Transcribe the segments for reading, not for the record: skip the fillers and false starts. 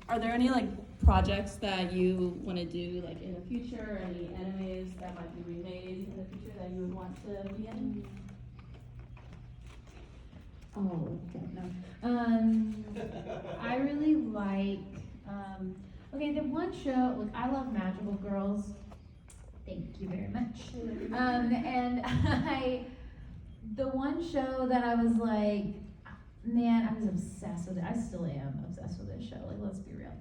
Are there any like projects that you want to do like in the future? Any animes that might be remade in the future that you would want to be in? Oh, okay, no. I really like, okay, the one show, look, I love Magical Girls. Thank you very much. And the one show that I was like, man, I was obsessed with it. I still am obsessed with this show. Like, let's be real.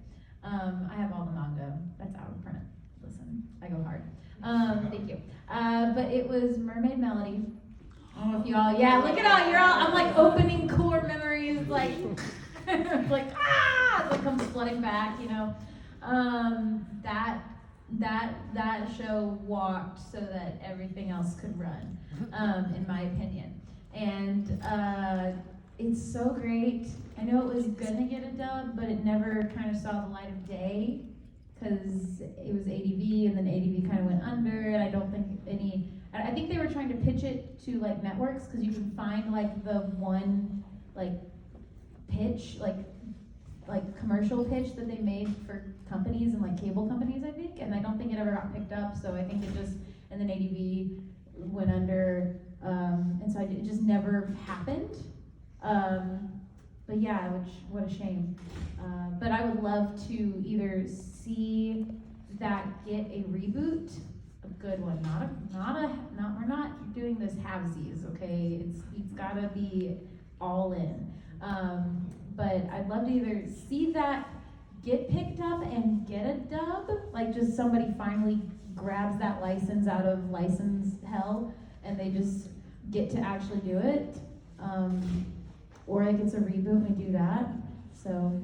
I have all the manga. That's out of print. Listen, I go hard. Thank you. But it was Mermaid Melody. I don't know if y'all, yeah, look at all, you're all, I'm like opening core memories, like, like, it like comes flooding back, you know. That show walked so that everything else could run, in my opinion. And it's so great. I know it was gonna get a dub, but it never kind of saw the light of day because it was ADV, and then ADV kind of went under, and I don't think I think they were trying to pitch it to like networks because you can find like the one like pitch, like commercial pitch that they made for companies and like cable companies, I think, and I don't think it ever got picked up. So I think it just, and then ADV went under, and so it just never happened. But yeah, what a shame. But I would love to either see that get a reboot, a good one, we're not doing this halvesies, okay? It's gotta be all in. But I'd love to either see that get picked up and get a dub, like just somebody finally grabs that license out of license hell and they just get to actually do it. Or like it's a reboot and we do that. So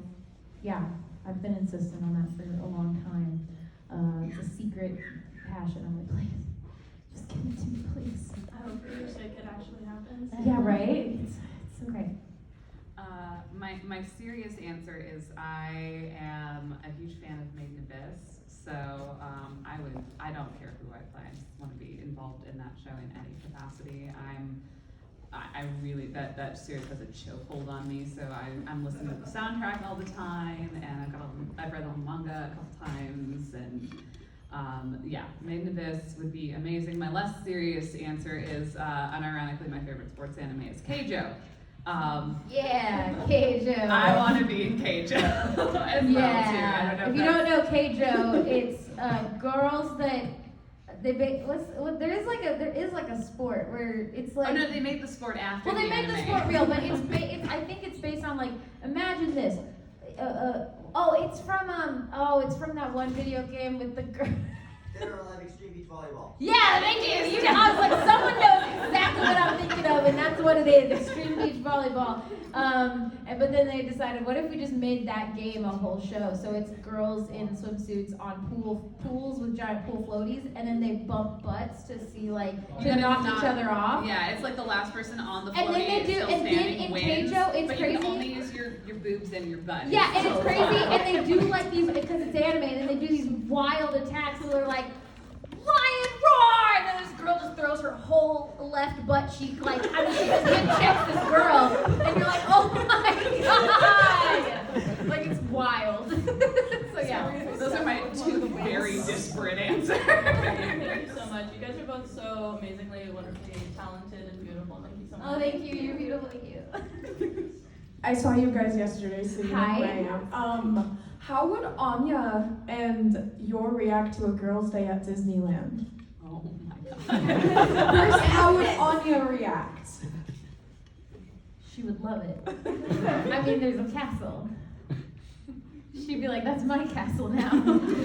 yeah, I've been insistent on that for a long time. It's a secret passion. I'm like, please, just give it to me, please. I hope for your sake it actually happens. Yeah, right? It's so great. My serious answer is I am a huge fan of Made in Abyss, so I don't care who I play. I just want to be involved in that show in any capacity. I really, that series has a chokehold on me, so I'm listening to the soundtrack all the time, and I've read the manga a couple times, and yeah, Made in Abyss would be amazing. My less serious answer is, unironically, my favorite sports anime is Keijo. Yeah, Keijo. I want to be in Keijo as well, too. I don't know if you don't know Keijo, it's girls that there is like a sport where it's like. Oh no, they made the sport after. Well, they made anime. the sport real, but I think it's based on like, imagine this. It's from that one video game with the girl. Dead or Alive Extreme Beach Volleyball. Yeah, thank you. I was like, someone knows exactly what I'm thinking of, and that's what it is, Extreme Beach Volleyball. But then they decided, what if we just made that game a whole show? So it's girls in swimsuits on pools with giant pool floaties, and then they bump butts to see to knock each other off. Yeah, it's like the last person on the floaty. And then they do, and then in Keijo, it's but crazy. You can only use your boobs and your butt. Yeah, and it's crazy, and they do like these, because it's anime, and then they do these wild attacks, and they're like, lion roar! And then this girl just throws her whole left butt cheek, she just hip checks this girl, and you're like, oh my god! Like, it's wild. So yeah. Those are my two very disparate answers. Thank you so much. You guys are both so amazingly, wonderfully talented and beautiful. Thank you so much. Oh, thank you. You're beautiful. Thank you. I saw you guys yesterday, so you know Hi. who I am. How would Anya and Yor react to a girls' day at Disneyland? Oh my god. First, how would Anya react? She would love it. I mean, there's a castle. She'd be like, that's my castle now. Remember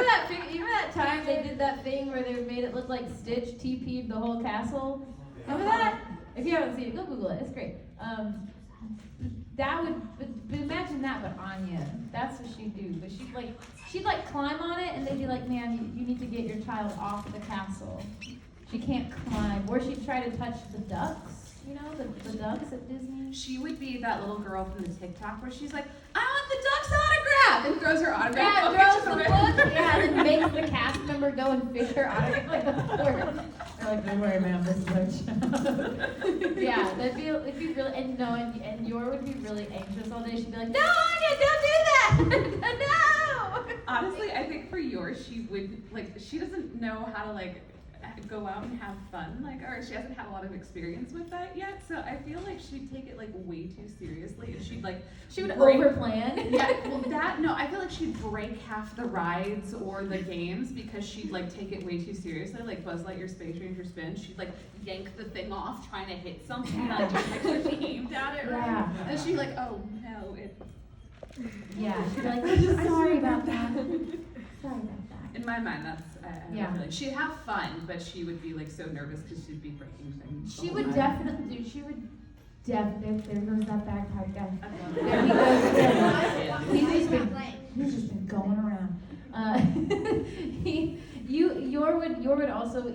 that time they did that thing where they made it look like Stitch TP'd the whole castle? Remember that? If you haven't seen it, go Google it. It's great. But imagine that, but Anya. That's what she'd do. But she'd climb on it, and they'd be like, man, you need to get your child off the castle. She can't climb. Or she'd try to touch the ducks, the ducks at Disney. She would be that little girl from the TikTok where she's like, I want the duck's autograph! And throws her autograph. Yeah, throws the book. Yeah, and then makes the cast member go and fish her autograph like the poor. They're like, don't worry, ma'am, this is our child. Yeah, it'd be really, and Yor would be really anxious all day. She'd be like, no, Anya, don't do that! she doesn't know how to like go out and have fun, like, or she hasn't had a lot of experience with that yet, so I feel like she'd take it like way too seriously, and she would overplan. Yeah, well I feel like she'd break half the rides or the games because she'd like take it way too seriously, like Buzz Lightyear Space Ranger Spin, she'd like yank the thing off trying to hit something and like just make sure she aimed at it right, Yeah. and she'd like, oh no, it. Yeah, she'd be like, sorry about that. Sorry about that. In my mind, that's, Yeah. like, she'd have fun, but she would be like so nervous because she'd be breaking things. She the would whole time. definitely, dude, she would there goes that bagpipe guy. I There he love goes. it. He's just been going around. Your would also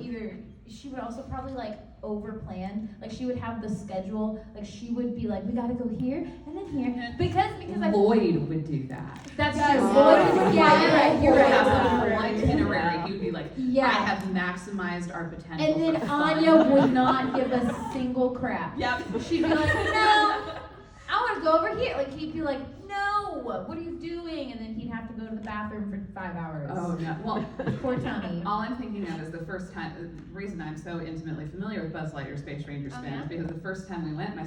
she would also probably like overplan. Like she would have the schedule. Like she would be like, we gotta go here and then here because I. Lloyd would do that. That's Yes. true. Oh. Lloyd, yeah, you're Lloyd right. has a whole You're right. itinerary. He would be like, Yeah. I have maximized our potential. And then for fun. Anya would not give a single crap. Yep. She'd be like, no, I want to go over here. Like he'd be like, no, what are you doing? And then he'd have to go to the bathroom for 5 hours. Oh no. Well, Poor Tommy. all I'm thinking of is the first time. The reason I'm so intimately familiar with Buzz Lightyear Space Ranger Spin is because the first time we went, my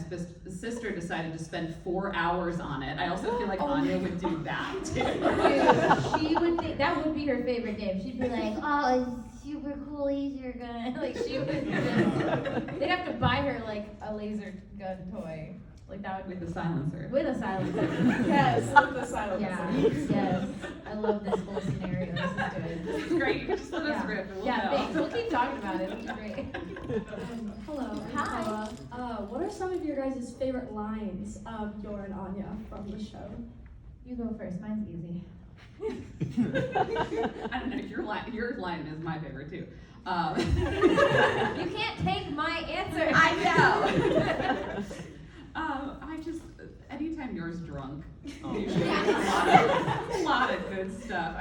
sister decided to spend 4 hours on it. I also feel like Anya would do that too. Dude, she would think that would be her favorite game. She'd be like, oh, it's super cool, laser gun. Like she would they'd have to buy her like a laser gun toy. Like that would With the silencer. with a silencer. Yes, with the silence. Yeah, yes. I love this whole scenario. This is good. This is great. You can just let us Yeah. rip and we'll Yeah, know. thanks. We'll keep talking about it. It'll be great. Hello. Hi. What are some of your guys' favorite lines of your and Anya from the show? You go first. Mine's easy. I don't know. Your line is my favorite too. You can't take my answer. I know. I just, anytime you're drunk, usually a lot of good stuff.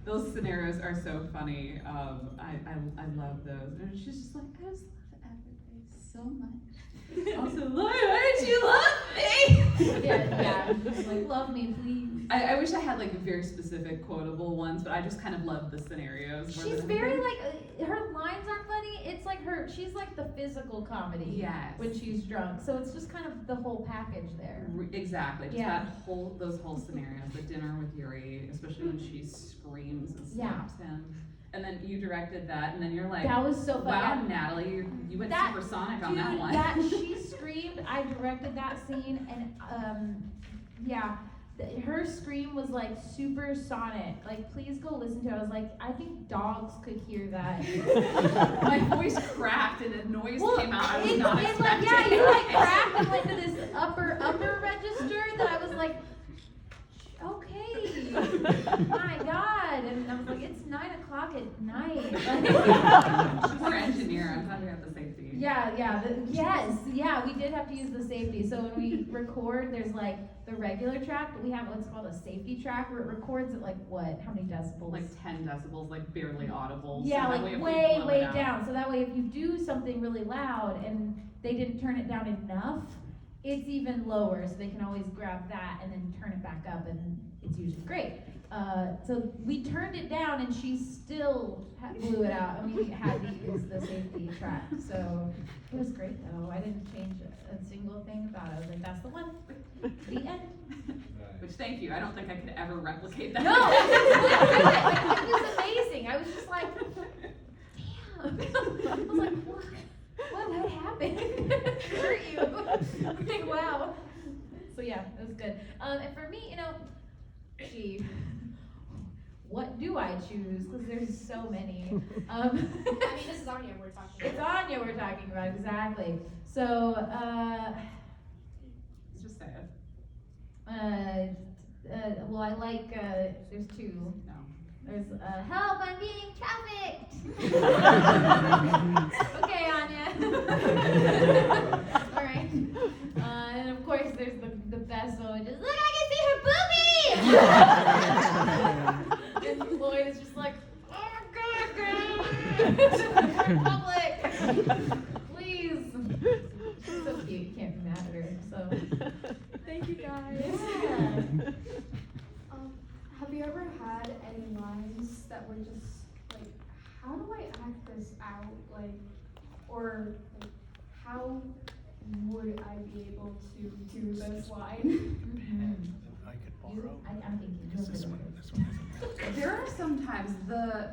Those scenarios are so funny. I love those. And she's just like, I just love everybody so much. Also, Lloyd, why don't you love me? Yeah. Just like, love me, please. I wish I had like very specific quotable ones, but I just kind of love the scenarios. more She's than very anything. like, her lines aren't funny. It's like she's like the physical comedy. Yes. When she's drunk. So it's just kind of the whole package there. Exactly. Just Yeah. those whole scenarios. The dinner with Yuri, especially when she screams and Yeah. slaps him. And then you directed that, and then you're like, That was so funny. wow, Natalie, you went That- supersonic on Dude, that one. she screamed. I directed that scene, and yeah, her scream was like supersonic. Like, please go listen to it. I was like, I think dogs could hear that. My voice cracked and a noise came out. I was not Like, expecting. yeah, you like cracked and went to this upper register that I was like, okay, my God, and I was like, it's 9 o'clock at night. Like, Poor engineer. I'm glad we have the safety. yes, we did have to use the safety. So when we record, there's like the regular track, but we have what's called a safety track where it records at like what? How many decibels? Like 10 decibels, like barely audible. Yeah, so that way like if we way, blow way it out- down. So that way if you do something really loud and they didn't turn it down enough, it's even lower. So they can always grab that and then turn it back up, and it's usually great. So we turned it down and she still blew it out, and we had to use the safety track. So it was great though. I didn't change a single thing about it. I was like, that's the one. The end. Which, thank you. I don't think I could ever replicate that. No, it was amazing. I was just like, damn. I was like, what happened? Hurt you? I'm like, wow. So yeah, it was good. And for me, what do I choose? Because there's so many. I mean, this is Anya we're talking about. It's Anya we're talking about, exactly. So, Just say it. well, I like, there's two. No. There's, help, I'm being trafficked. Okay, Anya. All right. And of course, there's the best one, which is, look, I can see her boobies! And Lloyd is just like, oh God, girl! Republic! Please. She's so cute, you can't be mad at her, so. Thank you guys. Yeah. Have you ever had any lines that were just how do I act this out? Like, or like, how would I be able to do this line? I could borrow. I'm thinking. Is this one isn't. There are sometimes the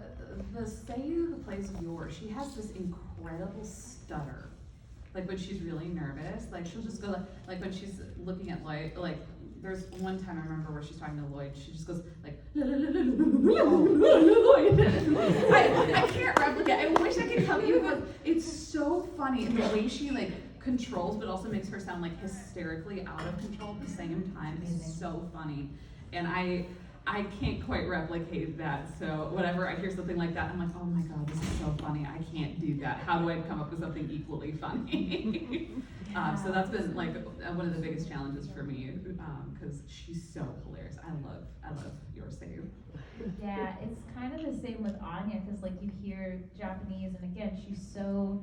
Sayu, the plays Yor, she has this incredible stutter. Like when she's really nervous, like she'll just go like when she's looking at Lloyd, like there's one time I remember where she's talking to Lloyd, she just goes like I can't replicate. I wish I could help you, but it's so funny and the way she like controls but also makes her sound like hysterically out of control at the same time is so funny. And I can't quite replicate that, so whenever I hear something like that, I'm like, oh my god, this is so funny, I can't do that. How do I come up with something equally funny? So that's been like one of the biggest challenges for me, because she's so hilarious. I love your save. Yeah, it's kind of the same with Anya, because like you hear Japanese, and again, she's so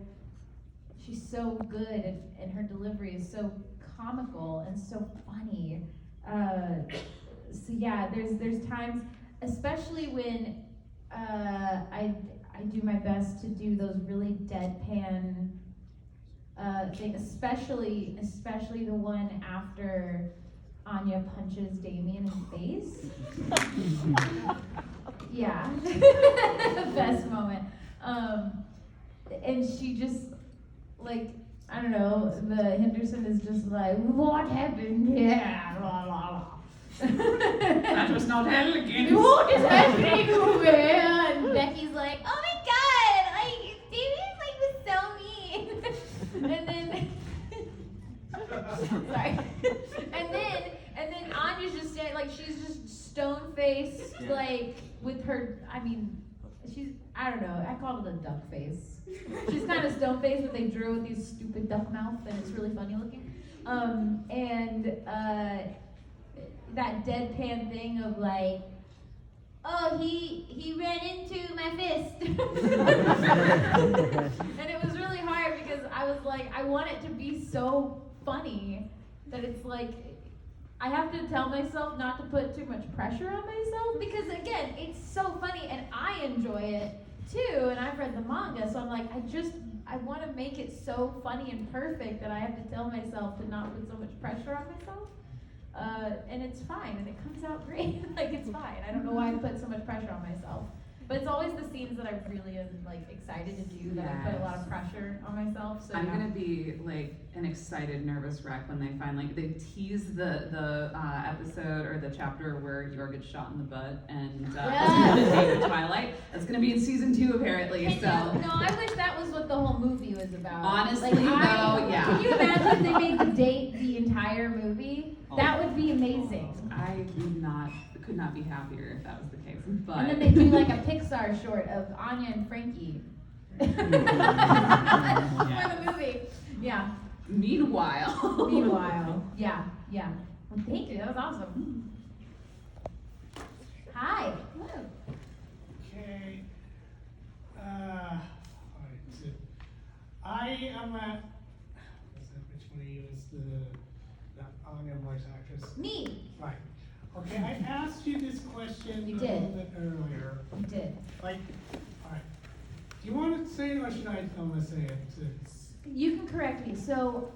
good, and her delivery is so comical and so funny. So yeah, there's times, especially when I do my best to do those really deadpan things, especially the one after Anya punches Damien in the face. Yeah, best moment. And she just like, I don't know, the Henderson is just like, what happened here? Blah, blah, blah. That was not elegant. What is happening over here? And Becky's like, oh my god, like, David's like was so mean. And then, sorry. And then Anya's just saying, like, she's just stone-faced, like, with her, I mean, I don't know, I called it a duck face. She's kind of stone-faced, but they drew with these stupid duck mouth, and it's really funny looking. That deadpan thing of like, oh, he ran into my fist. And it was really hard because I was like, I want it to be so funny that it's like, I have to tell myself not to put too much pressure on myself, because again, it's so funny and I enjoy it too, and I've read the manga, so I'm like, I want to make it so funny and perfect that I have to tell myself to not put so much pressure on myself. And it's fine, and it comes out great. Like, it's fine. I don't know why I put so much pressure on myself. But it's always the scenes that I really am, like, excited to do that I put a lot of pressure on myself. So I'm gonna be like an excited, nervous wreck when they tease the episode or the chapter where Yor gets shot in the butt and the Twilight. That's gonna be in season 2 apparently. And So no, I wish that was what the whole movie was about. honestly, like, though, yeah. Can you imagine if they made the date the entire movie? That would be amazing. I could not be happier if that was the case. But And then they do like a Pixar short of Anya and Frankie. For the movie. Yeah. Meanwhile, Yeah. Well, thank you. That was awesome. Hi. Hello. Okay. Alright, so I am a. Which one of you is the Anya voice actress? Me. Right. Okay, I asked you this question You a did. little bit earlier. You did. Like, alright. Do you want to say it or should I say it? You can correct me. So,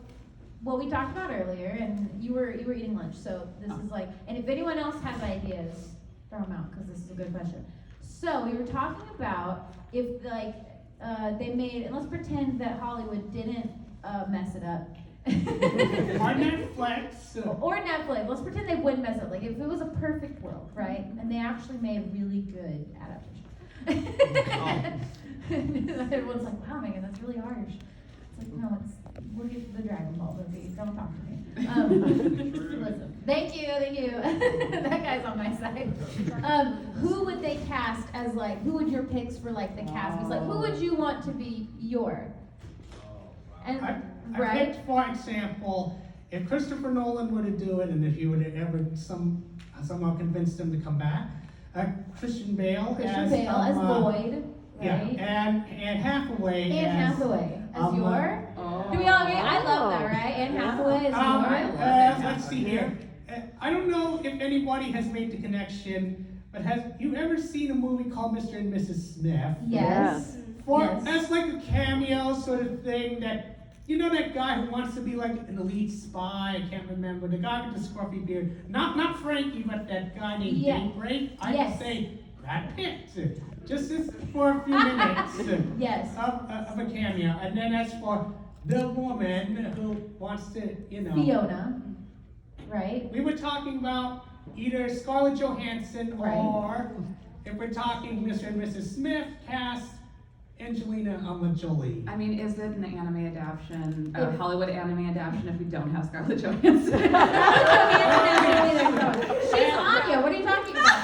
what we talked about earlier, and you were eating lunch, so this is like, and if anyone else has ideas, throw them out, because this is a good question. So, we were talking about if, like, they made, and let's pretend that Hollywood didn't mess it up. Or Netflix. Or Netflix. Let's pretend they wouldn't mess it up. Like, if it was a perfect world, right? And they actually made a really good adaptation. Everyone's like, wow, Megan, that's really harsh. It's like, no, look at the Dragon Ball movie. Don't talk to me. Listen. Thank you. That guy's on my side. Who would they cast as, like, who would your picks for, like, the cast? It's like, who would you want to be your? And, I right? picked, for example, if Christopher Nolan were to do it, and if you would have ever somehow convinced him to come back, Christian Bale as Boyd. Yeah, Right? and Anne Hathaway Anne Hathaway as your? Do we all agree? I love that, right? Anne Hathaway as your? Let's see here. I don't know if anybody has made the connection, but have you ever seen a movie called Mr. and Mrs. Smith? Yes. For, Yes. That's like a cameo sort of thing that, you know that guy who wants to be like an elite spy, I can't remember, the guy with the scruffy beard, not Frankie, but that guy named Yeah. Daybreak, I Yes. would say Brad Pitt, just as for a few minutes Yes. of a cameo. And then as for the woman who wants to, you know. Fiona, right? We were talking about either Scarlett Johansson Right. or, if we're talking Mr. and Mrs. Smith, cast Angelina Jolie. I mean, is it an anime adaptation, a If- Hollywood anime adaptation if we don't have Scarlett Johansson? She's Anya, what are you talking about?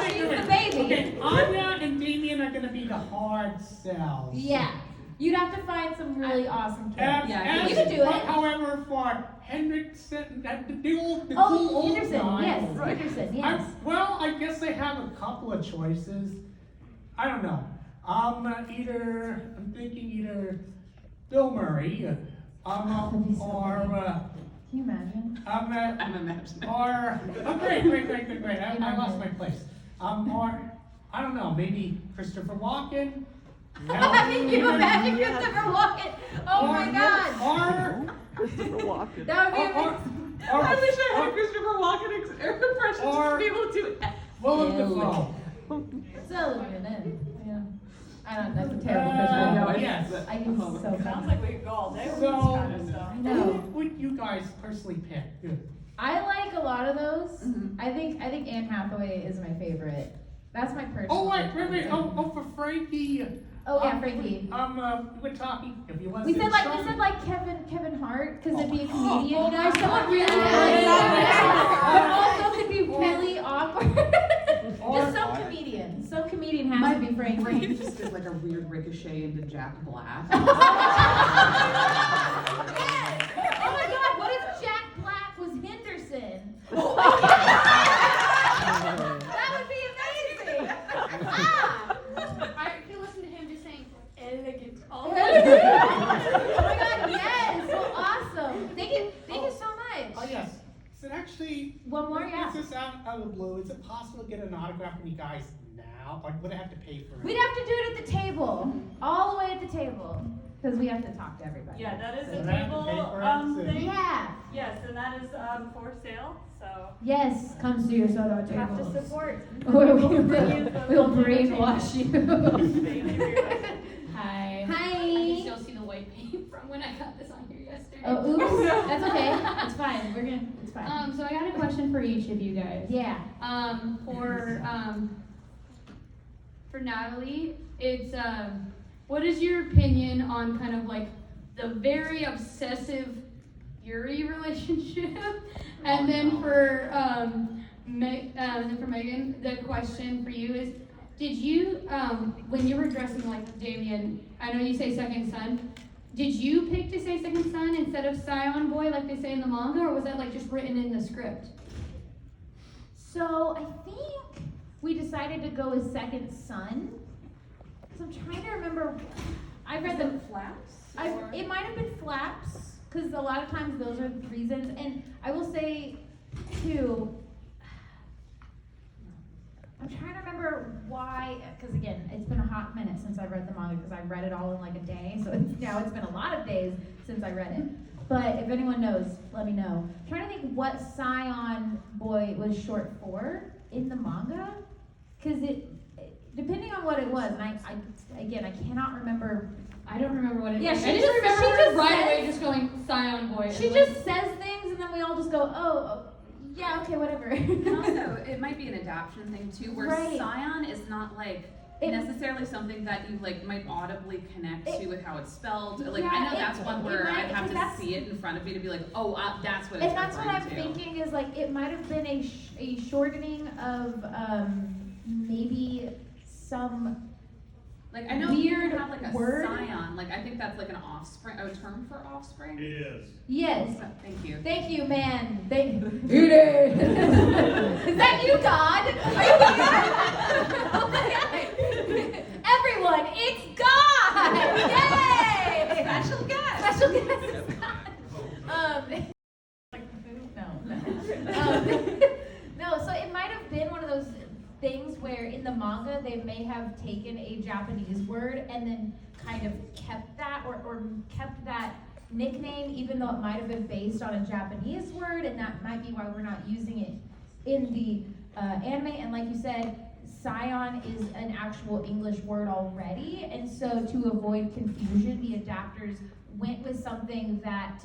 She's the baby. Okay, Anya and Damien are gonna be the hard sells. Yeah, you'd have to find some really awesome kids. Yeah, you could do it. However, for Henriksen, the cool Oh, old Henderson, guy. yes, Henderson, yes. Well, I guess I have a couple of choices. I don't know. I'm thinking either Bill Murray, That'd be so or, Can you imagine? I'm imagining. or, oh, great. I lost my place. Or, I don't know, maybe Christopher Walken. Can you imagine Christopher Walken? Oh my God. Or, Christopher Walken. That would be or, amazing. I wish I had Christopher Walken impressions Or- to be able to. Willem Ew. Dafoe. Sullivan, yeah. I don't know, that's a terrible Uh, picture. yes. I can so Sounds bad. like we could go all day with So, this kind of stuff. I know. who would you guys personally pick? I like a lot of those. Mhm. I think Anne Hathaway is my favorite. That's my personal. Oh, wait. favorite. Oh, for Frankie. Oh yeah, Frankie. We're talking, if you want We to said like Kevin Hart because it'd be a comedian, you know, someone really funny, but also could be really awkward. Just some comedian. Some comedian has to be Frankie. brain just did like a weird ricochet into Jack Black. Yes. Oh my God! What if Jack Black was Henderson? That would be amazing. I can listen to him just saying elegant all Oh day. my God! Yes. Well, awesome. Thank you so much. Oh, yes. So actually, One more, yeah. this is out of the blue. Is it possible to get an autograph from you guys now? Or would I have to pay for it? We'd have to do it at the table, all the way at the table, because we have to talk to everybody. Yeah, that is So a they have to table pay for it, so- thing. Yeah. Yes, and that is for sale, so Yes, come to your soda you have to table. support. We'll We'll brainwash you. Thank you very much. Hi. Hi. I can still see the white paint from when I got this on here yesterday. Oh, oops. That's okay. It's fine. It's fine. So I got a question for each of you guys. Yeah. For Natalie, it's what is your opinion on kind of like the very obsessive Yuri relationship? And then for Megan, the question for you is, did you when you were dressing like Damien, I know you say second son, did you pick to say second son instead of Scion boy like they say in the manga, or was that like just written in the script? So I think we decided to go with second son. Cause I'm trying to remember. I read the flaps? It might have been flaps, because a lot of times those are the reasons. And I will say, too, I'm trying to remember why, because again, it's been a hot minute since I read the manga, because I read it all in like a day, so now it's been a lot of days since I read it. But if anyone knows, let me know. I'm trying to think what Scion Boy was short for in the manga, because depending on what it was, and I cannot remember. I don't remember what it Yeah, is. she I just just- remember she just right says- away just going Scion boy. She just says things, and then we all just go, oh yeah, okay, whatever. And also, it might be an adaptation thing too, where Right. Scion is not like It- necessarily something that you like might audibly connect It- to with how it's spelled. Like Yeah, I know it- that's one it where might- I'd have because to that's- see it in front of me to be like, oh, that's what it's And that's what referring I'm to. thinking is like it might have been a shortening of maybe some Like I know weird you have like a word. scion. Like I think that's like an offspring, a term for offspring. It is. yes. So, thank you. Thank you, man. Thank you. Is that you, God? Are you God? Oh my God. Everyone, it's God! Yay! Special guest. Special guest is God. No. No, so it might have manga, they may have taken a Japanese word and then kind of kept that or kept that nickname, even though it might have been based on a Japanese word, and that might be why we're not using it in the anime. And like you said, Scion is an actual English word already, and so to avoid confusion, the adapters went with something that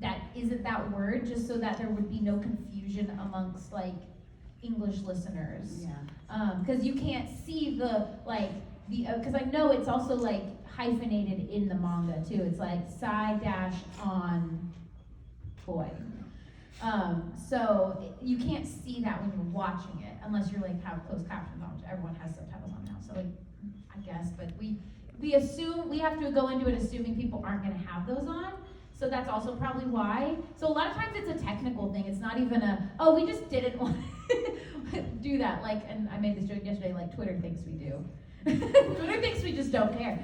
that isn't that word, just so that there would be no confusion amongst like English listeners. Yeah. Because you can't see the because I know it's also like hyphenated in the manga too. It's like Psy-on boy. So you can't see that when you're watching it unless you're like have closed captions on, which everyone has subtitles on now. So like, I guess, but we assume we have to go into it assuming people aren't going to have those on. So that's also probably why. So a lot of times it's a technical thing. It's not even oh, we just didn't want to do that. Like, and I made this joke yesterday, like Twitter thinks we do. Twitter thinks we just don't care.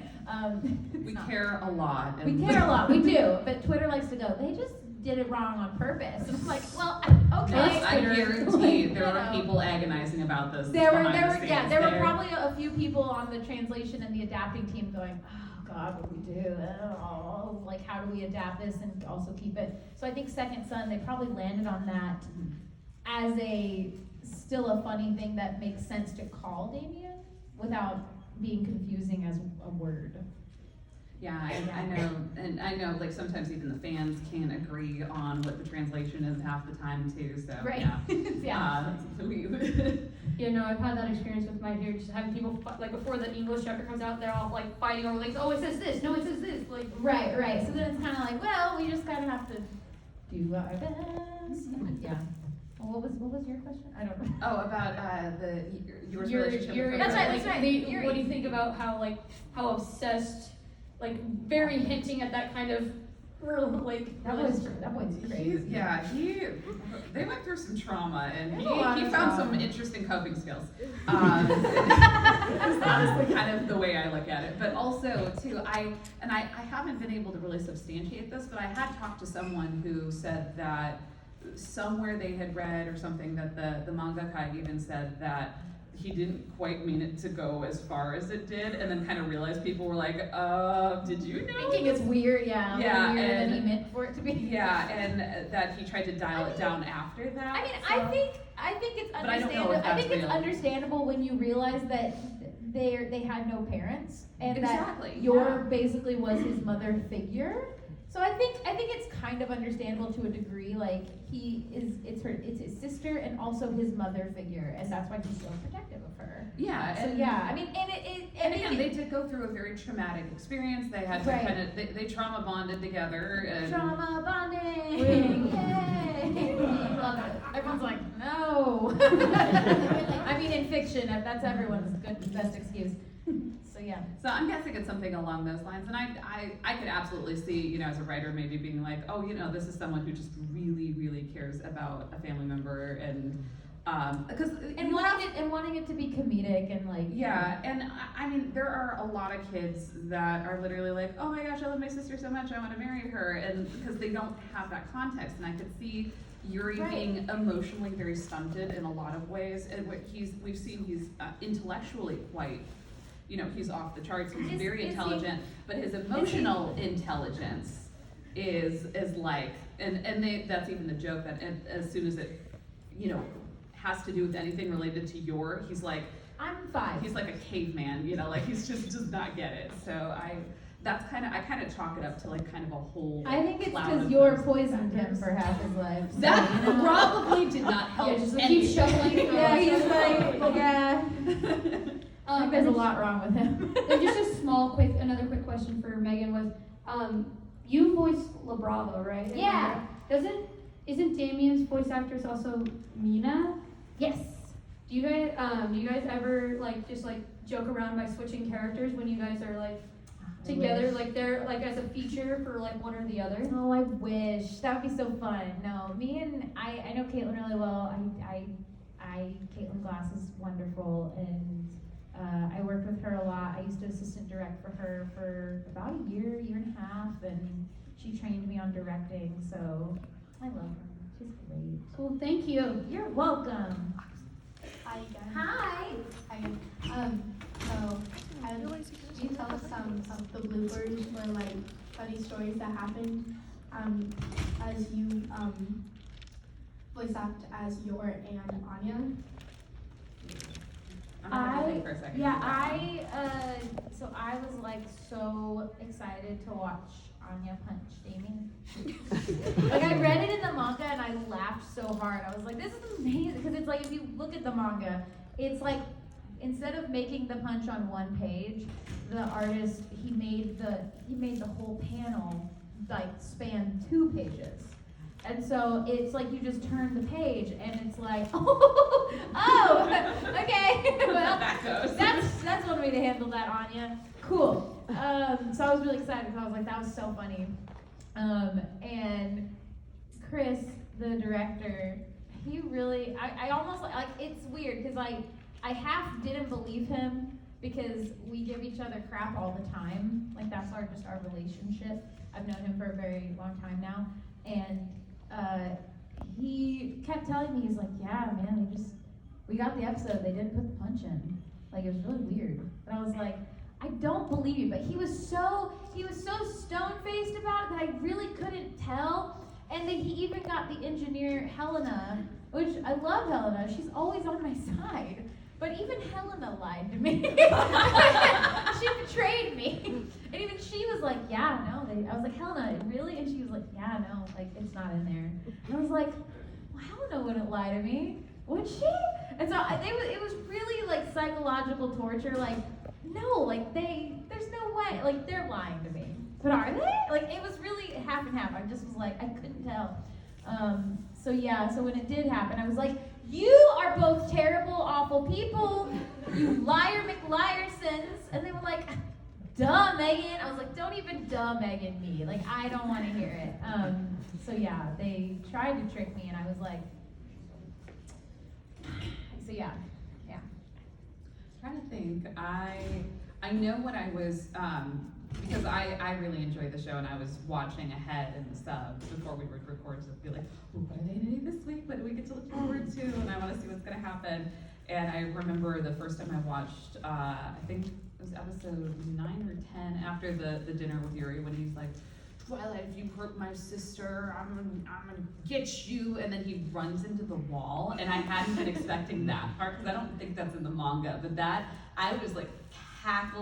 We care a lot. We care a lot, we do. But Twitter likes to go, they just did it wrong on purpose. And it's like, well, okay. I guarantee there You were know. people agonizing about this. There were behind the there were scenes. probably a few people on the translation and the adapting team going, oh God, what do we do? Oh, like how do we adapt this and also keep it? So I think Second Son, they probably landed on that as still a funny thing that makes sense to call Damien without being confusing as a word. Yeah, I know, like sometimes even the fans can't agree on what the translation is half the time too, so, Right. yeah. Yeah. You know, I've had that experience with my hair, just having people, like, before the English chapter comes out, they're all, like, fighting over, like, oh, it says this, no, it says this, like. Right. So then it's kind of like, well, we just kind of have to do our best. Yeah. Well, what was your question? I don't know. Oh, about your relationship with That's right, Frodo. that's right. What do you think about how obsessed, like, very hinting at that kind of, like. That boy's crazy. They went through some trauma, and There's a lot he of found trauma. some interesting coping skills. That's honestly kind of the way I look at it. But also, too, I haven't been able to really substantiate this, but I had talked to someone who said that somewhere they had read or something that the mangaka even said that he didn't quite mean it to go as far as it did, and then kind of realized people were like, did you know? Thinking it's weird, yeah. Yeah, Weirder than and- he meant for it to be. Yeah, and that he tried to dial it down after that. I mean, so- I think it's But I don't know understandable. if I think that's it's real. understandable when you realize that they had no parents and Exactly, that your yeah. basically was his mother figure. So I think it's kind of understandable to a degree. Like it's his sister and also his mother figure, and that's why he's so protective of her. Yeah, So and yeah, I mean, and again, they did go through a very traumatic experience. They had to Right. kind of they trauma bonded together. And trauma bonding. Really? Yay! Love it. Everyone's like, no. I mean, in fiction, that's everyone's best excuse. So yeah. So I'm guessing it's something along those lines, and I could absolutely see, you know, as a writer maybe being like, oh, you know, this is someone who just really, really cares about a family member, and because wanting it to be comedic and like yeah, and I mean, there are a lot of kids that are literally like, oh my gosh, I love my sister so much, I want to marry her, and because they don't have that context, and I could see Yuri Right. being emotionally very stunted in a lot of ways, and we've seen he's intellectually quite. You know, he's off the charts, he's very is he- intelligent, but his emotional intelligence is like, that's even the joke that as soon as it, you know, has to do with anything related to he's like, I'm 5. he's like a caveman, you know, like he's just does not get it. So I kind of chalk it up to like kind of a whole. I think it's cloud because of you're those poisoned him factors. for half his life. So, That you know. probably did not help. Yeah, just like any- keep shoveling. Yeah, he's like, yeah. I think there's a and lot wrong with him. And just another quick question for Megan was, you voiced La Bravo, right? Yeah. Isn't Damien's voice actress also Mina? Yes. Do you guys ever like just like joke around by switching characters when you guys are like together, like they're like as a feature for like one or the other? Oh, I wish. That would be so fun. No, me and I know Caitlin really well. Caitlin Glass is wonderful, and I worked with her a lot. I used to assistant direct for her for about a year and a half, and she trained me on directing, so I love her. She's great. Cool, thank you. You're welcome. I Hi again. Hi. Hi. So, can you tell us some of the bloopers or like funny stories that happened as you voice act as Yor and Anya? I'm gonna have to think for a second. So I was like so excited to watch Anya punch Damien. Like I read it in the manga and I laughed so hard. I was like, this is amazing, because it's like if you look at the manga, it's like instead of making the punch on one page, the artist he made the whole panel like span 2 pages. And so it's like you just turn the page and it's like, oh, okay. Well, That goes. that's one way to handle that, Anya. Cool. So I was really excited because I was like, that was so funny. And Chris, the director, he really, I almost like it's weird because I half didn't believe him because we give each other crap all the time. Like that's just our relationship. I've known him for a very long time now, and he kept telling me, he's like, yeah, man, we got the episode, they didn't put the punch in. Like, it was really weird. And I was like, I don't believe you, but he was so stone-faced about it that I really couldn't tell. And then he even got the engineer, Helena, which I love Helena, she's always on my side. But even Helena lied to me. She betrayed me. And even she was like, yeah, no. I was like, Helena, really? And she was like, yeah, no, like, it's not in there. And I was like, well, Helena wouldn't lie to me, would she? And so it was really like psychological torture. Like, no, like there's no way. Like, they're lying to me. But are they? Like, it was really half and half. I just was like, I couldn't tell. So yeah, so when it did happen, I was like, you are both terrible, awful people. You liar McLiersons. And they were like, duh, Megan. I was like, don't even duh Megan me. Like, I don't want to hear it. So yeah, they tried to trick me, and I was like, so yeah. I'm trying to think. I know when I was because I really enjoyed the show and I was watching ahead in the subs before we would record to be like, oh, what are they gonna do this week? What do we get to look forward to? And I want to see what's gonna happen. And I remember the first time I watched, I think it was episode 9 or 10 after the dinner with Yuri, when he's like, Twilight, if you hurt my sister, I'm gonna get you. And then he runs into the wall, and I hadn't been expecting that part because I don't think that's in the manga. But that, I was like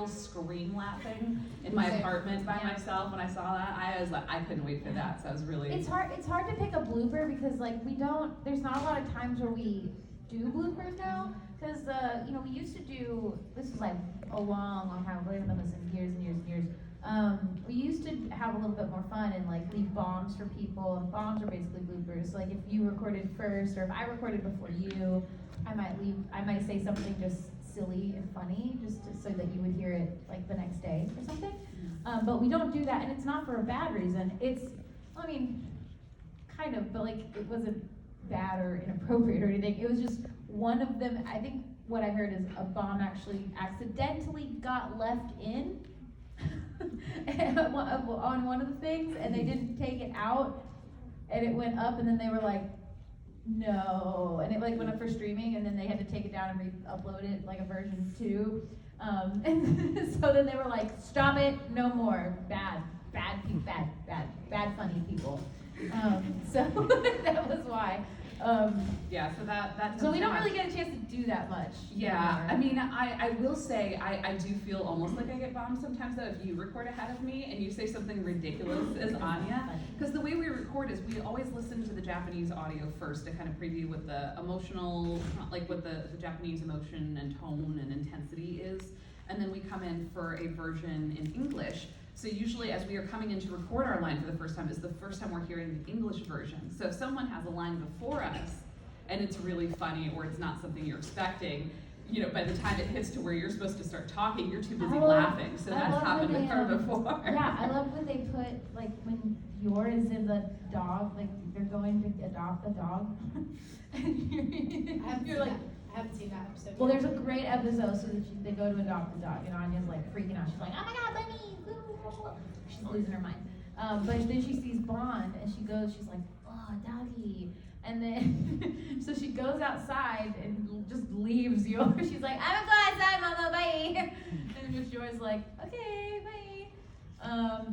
scream laughing in my apartment by myself when I saw that. I was like, I couldn't wait for that. So I was really. It's hard to pick a blooper because like there's not a lot of times where we do bloopers now. Because we used to do, this was like a long time, we've done this in years and years and years. We used to have a little bit more fun and like leave bombs for people, and bombs are basically bloopers. So like if you recorded first, or if I recorded before you, I might say something just silly and funny, so that you would hear it like the next day or something. But we don't do that, and it's not for a bad reason. Kind of, but like it wasn't bad or inappropriate or anything. It was just one of them. I think what I heard is a bomb actually accidentally got left in on one of the things, and they didn't take it out, and it went up, and then they were like, no, and it like went up for streaming, and then they had to take it down and re-upload it like a version 2, and so then they were like, stop it, no more, bad funny people, so that was why. Yeah, so that. So we don't really get a chance to do that much. Yeah, anymore. I mean, I will say, I do feel almost like I get bombed sometimes though if you record ahead of me and you say something ridiculous as Anya. Because the way we record is we always listen to the Japanese audio first to kind of preview what the emotional, like what the Japanese emotion and tone and intensity is. And then we come in for a version in English. So usually as we are coming in to record our line for the first time, it's the first time we're hearing the English version. So if someone has a line before us and it's really funny or it's not something you're expecting, by the time it hits to where you're supposed to start talking, you're too busy laughing. So that's happened with her before. Yeah, I love when they put, like, when Yor is in the dog, like, they're going to adopt the dog. And you're like, I haven't seen that episode. well, there's a great episode so that they go to adopt the dog, and Anya's like freaking out. She's like, oh my god, let me! She's losing her mind. But then she sees Bond, and she's like, oh, doggy. And then, so she goes outside and just leaves yours. She's like, I'm gonna go outside, Mama, bye. And just yours like, okay, bye.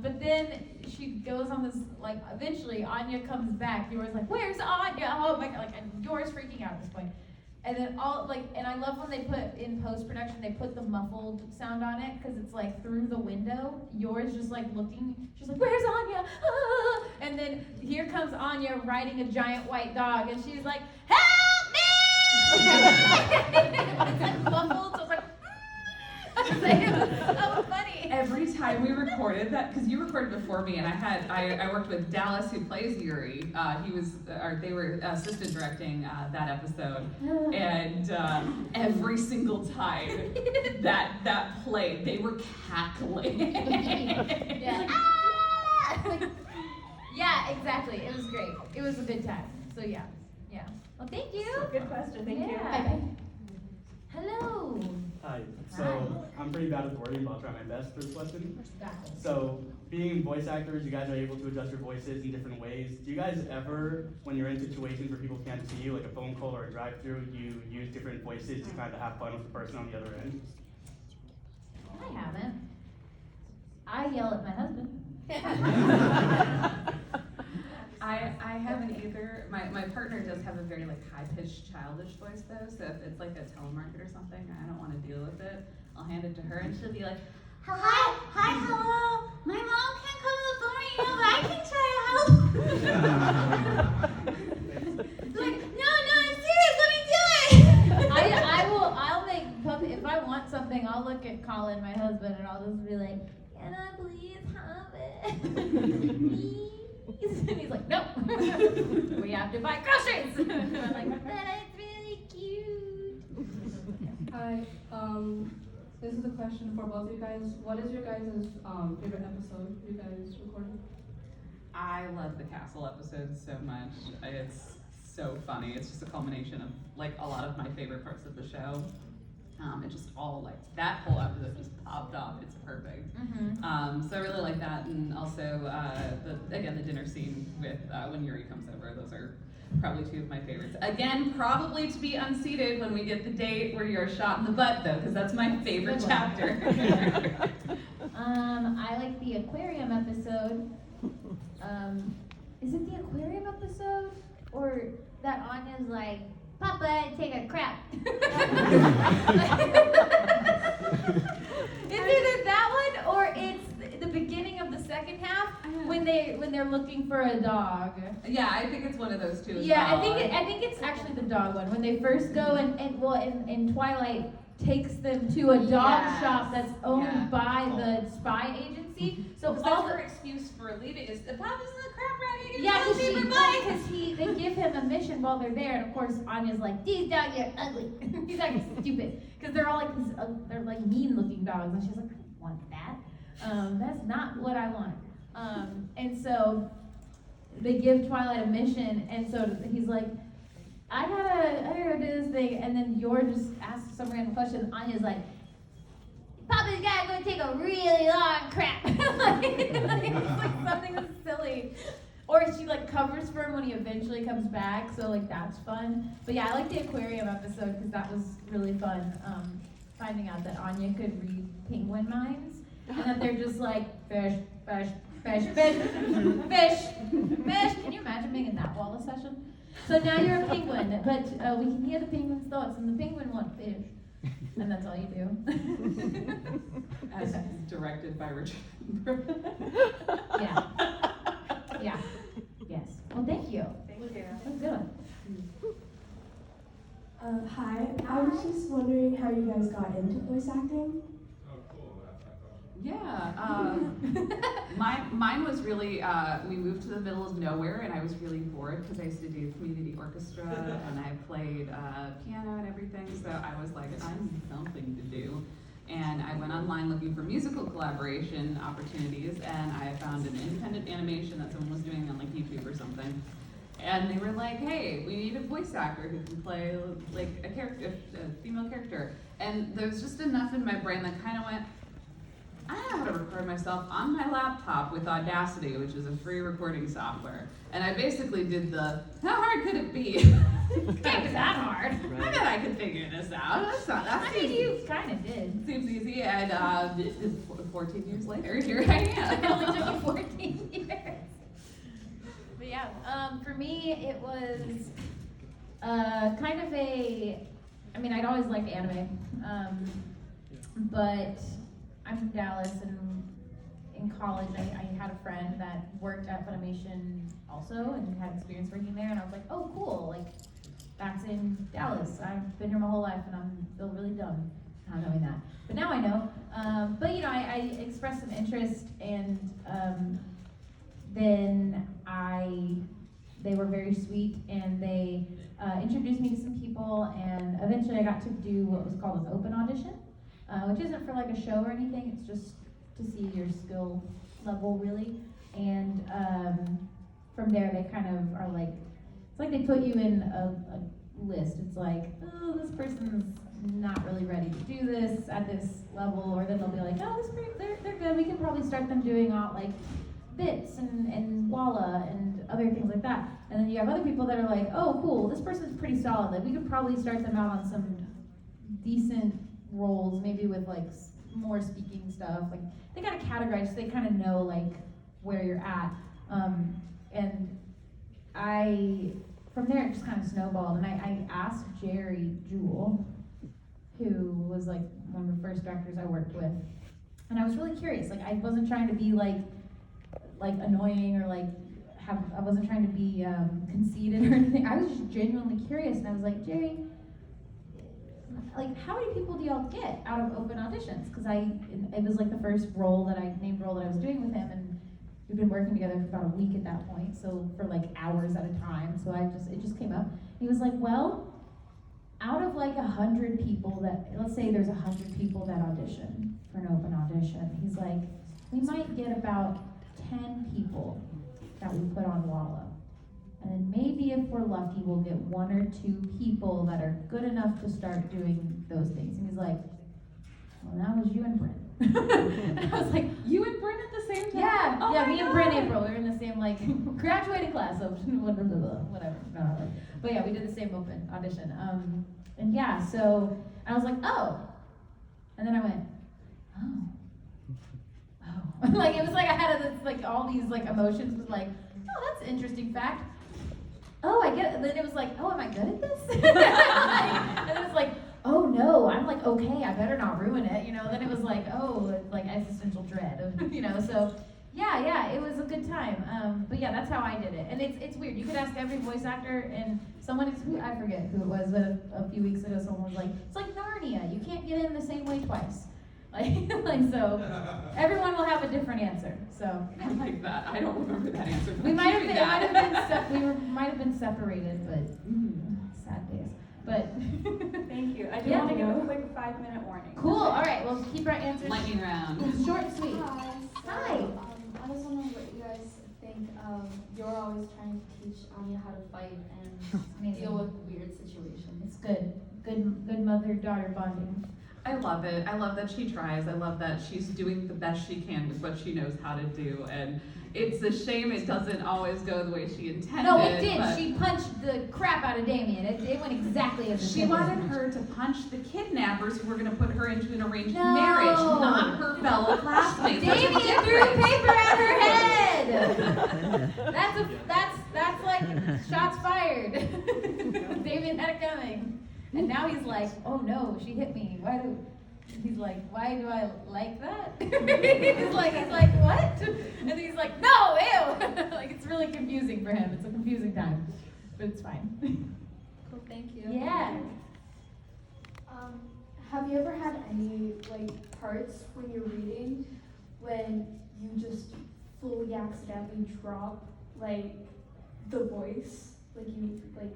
But then she goes on this, like, eventually Anya comes back. Yours like, where's Anya? Oh my God, like, and yours freaking out at this point. And then and I love when they put in post-production, they put the muffled sound on it, because it's like through the window, yours just like looking, she's like, where's Anya? Ah! And then here comes Anya riding a giant white dog, and she's like, help me! It's like muffled, so it's like, it was so funny. Every time we recorded that, because you recorded before me, and I worked with Dallas, who plays Yuri. They were assistant directing that episode, and every single time that played, they were cackling. Yeah. Ah! Yeah, exactly. It was great. It was a good time. So yeah. Well, thank you. Good question, thank you. Yeah. Hello. Hi. So I'm pretty bad with wording, but I'll try my best for this question. Got it. So being voice actors, you guys are able to adjust your voices in different ways. Do you guys ever, when you're in situations where people can't see you, like a phone call or a drive-through, you use different voices to kind of have fun with the person on the other end? I haven't. I yell at my husband. I haven't either. My partner does have a very like high-pitched childish voice though, so if it's like a telemarket or something, I don't want to deal with it. I'll hand it to her and she'll be like, hi, hello. My mom can't come to the phone right now, but I can try to help. Like, no, I'm serious. Let me do it. I'll make puppy, if I want something, I'll look at Colin, my husband, and I'll just be like, can I please have it? Please? And he's like, no. We have to buy groceries. And I'm like, but it's really cute. Hi, this is a question for both of you guys. What is your guys' favorite episode you guys recorded? I love the castle episode so much. It's so funny. It's just a culmination of like a lot of my favorite parts of the show. It just all like that whole episode just popped off. It's perfect. So I really like that, and also the dinner scene with when Yuri comes over. Those are probably two of my favorites. Again, probably to be unseated when we get the date where you're shot in the butt though, because that's my favorite chapter. I like the aquarium episode. Is it the aquarium episode or that Anya's like, Papa, take a crap. It's either that one or it's the beginning of the second half when they're looking for a dog. Yeah, I think it's one of those two as Yeah, well. I think it's actually the dog one when they first go and in Twilight takes them to a dog shop that's owned by the spy agency. So that's all her excuse for leaving is the Papa's in the crap racket. yeah, because they give him a mission while they're there, and of course Anya's like, these dogs are ugly. He's like stupid because they're all like they're like mean-looking dogs, and she's like, I don't want that. That's not what I want. And so they give Twilight a mission, and so he's like, I gotta do this thing, and then Yor just asks some random question. And Anya's like, Papa's gotta go take a really long crap. It's like something that's silly. Or she like covers for him when he eventually comes back, so like that's fun. But yeah, I like the aquarium episode because that was really fun. Finding out that Anya could read penguin minds, and that they're just like fish, fish, fish, fish, fish, fish. Can you imagine being in that Wallace session? So now you're a penguin, but we can hear the penguin's thoughts, and the penguin wants fish, and that's all you do. As directed by Richard. Yeah. Yeah. Yes. Well, thank you. Thank you. That's good. Hi, I was just wondering how you guys got into voice acting. Yeah, mine was really, we moved to the middle of nowhere and I was really bored because I used to do community orchestra and I played piano and everything, so I was like, I need something to do. And I went online looking for musical collaboration opportunities, and I found an independent animation that someone was doing on like YouTube or something. And they were like, hey, we need a voice actor who can play like a character, a female character. And there was just enough in my brain that kind of went, I know how to record myself on my laptop with Audacity, which is a free recording software. And I basically did the, how hard could it be? Can't be that hard. I bet I could figure this That I mean, you kind of did. seems easy, and 14 years later, here I am. It only took you 14 years. But yeah, for me, it was kind of I mean, I'd always liked anime, but I'm from Dallas, and in college, I had a friend that worked at Funimation also, and had experience working there, and I was like, oh, cool, like, that's in Dallas. I've been here my whole life, and I feel really dumb not knowing that. But now I know. But you know, I expressed some interest, and then they were very sweet, and they introduced me to some people, and eventually I got to do what was called an open audition, which isn't for like a show or anything. It's just to see your skill level, really. And from there, they kind of are like, it's like they put you in a list. It's like, oh, this person's not really ready to do this at this level, or then they'll be like, oh, they're good. We can probably start them doing all like bits and walla and other things like that. And then you have other people that are like, oh, cool, this person's pretty solid. Like we could probably start them out on some decent roles, maybe with like more speaking stuff. Like they kind of categorize, so they kind of know like where you're at. And from there it just kind of snowballed, and I asked Jerry Jewell, who was like one of the first directors I worked with, and I was really curious. Like I wasn't trying to be like annoying or like I wasn't trying to be conceited or anything. I was just genuinely curious, and I was like, Jerry, like how many people do y'all get out of open auditions? Because it was like the first named role that I was doing with him, and we've been working together for about a week at that point, so for like hours at a time. So it just came up. He was like, well, out of like 100 people let's say there's 100 people that audition for an open audition, he's like, we might get about 10 people that we put on Walla. And then maybe if we're lucky, we'll get 1 or 2 people that are good enough to start doing those things. And he's like, well, that was you and Brent. And I was like, You and Brent at the same time? yeah, Oh yeah, my me and God. Brent April, we were in the same like graduating class of whatever. No. But yeah, we did the same open audition. And yeah, so I was like, oh. And then I went, oh. Like it was like I had this like all these like emotions was like, oh, that's an interesting fact. Oh, I get it. And then it was like, oh, am I good at this? And then it was like, oh no, I'm like, okay, I better not ruin it, you know. Then it was like, oh, like existential dread of, you know. So yeah, it was a good time. But yeah, that's how I did it. And it's weird. You could ask every voice actor, and I forget who it was, but a few weeks ago someone was like, it's like Narnia. You can't get in the same way twice. Like so, everyone will have a different answer. So I like that. I don't remember that answer. we might have Keep been, that. might have been separated, but sad days. But Thank you. I do Yeah. want to give a quick 5-minute warning. cool. All right, we'll keep our answers Lightning round. short and sweet. Hi. I was wondering what you guys think of, you're always trying to teach Anya how to fight and Amazing. deal with weird situations. It's good mother-daughter bonding. I love it. I love that she tries. I love that she's doing the best she can with what she knows how to do. And it's a shame it doesn't always go the way she intended. No, it did. but She punched the crap out of Damien. It went exactly as she intended. wanted her to punch the kidnappers who were going to put her into an arranged No. marriage, not her fellow classmates. There's a Damien threw difference. paper at her head. That's like shots fired. Damien had it coming, and now he's like, oh no, she hit me. He's like, why do I like that? he's like, what? And he's like, no, ew. Like it's really confusing for him. It's a confusing time, but it's fine. Cool, thank you. Yeah. Have you ever had any like parts when you're reading when you just fully accidentally drop like the voice, like you like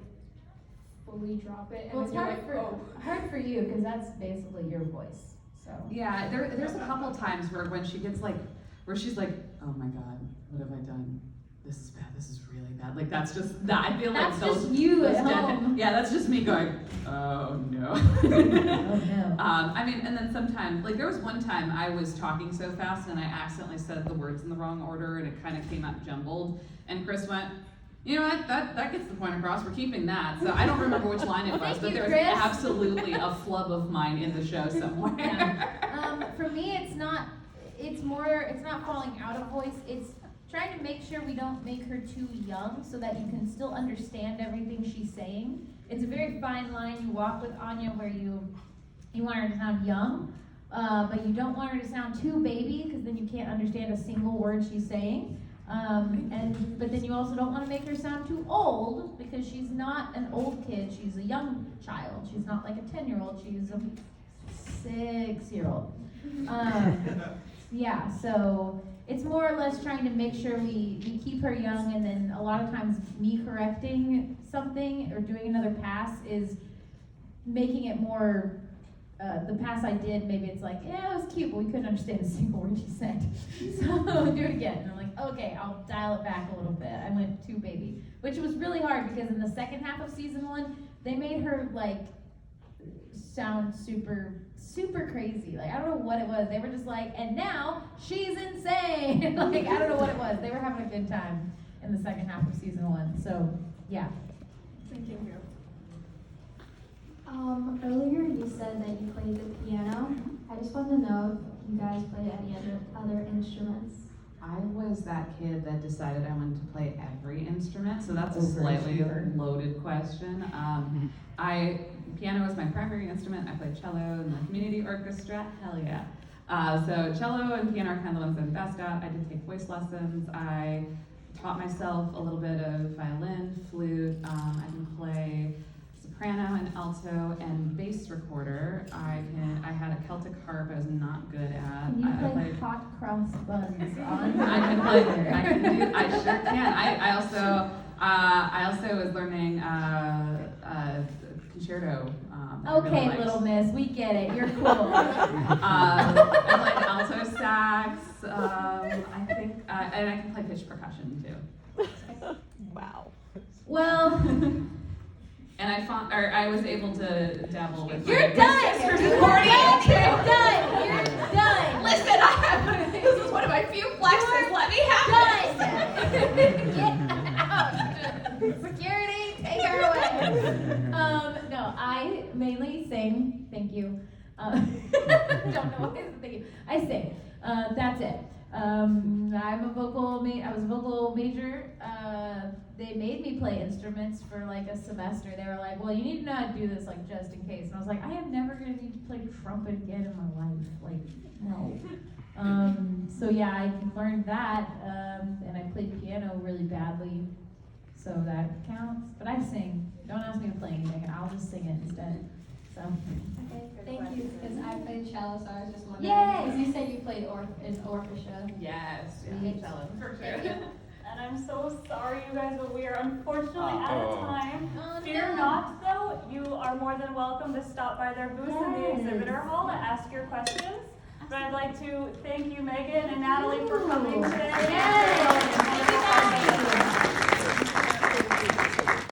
fully drop it, and Well, it's then you're hard like, hard for you because that's basically your voice. So. Yeah, there's a couple times when she gets like, where she's like, oh my God, what have I done? This is bad, this is really bad. Like that's just, that I feel That's like just you those at home. Yeah, that's just me going, oh no. Oh no. I mean, and then sometimes, like there was one time I was talking so fast and I accidentally said the words in the wrong order and it kind of came out jumbled. And Chris went, You know what? That gets the point across. We're keeping that. So I don't remember which line it was, Thank but you, there's Chris. absolutely a flub of mine in the show somewhere. Yeah. For me, it's not falling out of voice. It's trying to make sure we don't make her too young so that you can still understand everything she's saying. It's a very fine line you walk with Anya where you want her to sound young, but you don't want her to sound too baby because then you can't understand a single word she's saying. But then you also don't want to make her sound too old because she's not an old kid, she's a young child. She's not like a 10-year-old, she's a 6-year-old. Yeah, so it's more or less trying to make sure we keep her young, and then a lot of times me correcting something or doing another pass is making it more, the pass I did, maybe it's like, yeah, it was cute, but we couldn't understand a single word she said. So do it again. And I'm like, okay, I'll dial it back a little bit. I went too baby, which was really hard because in the second half of season 1, they made her like sound super crazy. Like, I don't know what it was. They were just like, and now she's insane. Like, I don't know what it was. They were having a good time in the second half of season 1. So, yeah. Thank you. Earlier you said that you played the piano. I just want to know if you guys play any other instruments. I was that kid that decided I wanted to play every instrument, so that's a slightly loaded question. Piano is my primary instrument. I played cello in the community orchestra. Hell yeah. So cello and piano are kind of the ones I'm best at. I did take voice lessons. I taught myself a little bit of violin, flute. I can play soprano and alto and bass recorder. I had a Celtic harp I was not good at. Can you play hot cross buns on I sure can. I also was learning concerto. Okay, little miss, we get it. You're cool. I played alto sax. I think, and I can play pitch percussion too. Wow. Well, and I was able to dabble with. You're done. You're done. You're done. Listen, this is one of my few flexes. Let me have Done. Get out. Security, take her away. No, I mainly sing. Thank you. Don't know what is thank you. I sing. That's it. I was a vocal major. They made me play instruments for like a semester. They were like, well, you need to know how to do this, like, just in case. And I was like, I am never gonna need to play trumpet again in my life. Like, no. So yeah, I learned that, and I played piano really badly. So that counts. But I sing. Don't ask me to play anything, I'll just sing it instead. So. Okay, thank you. Because I played cello, so I was just wondering. Yay! Because you said you played in orchestra. Yes, Sweet. cello for Thank sure. you. And I'm so sorry, you guys, but we are unfortunately out of time. Oh, Fear no. not, though. You are more than welcome to stop by their booth in the Yes. exhibitor hall to ask your questions. But I'd like to thank you, Megan and Natalie, for coming today. Yes. Thank you, guys.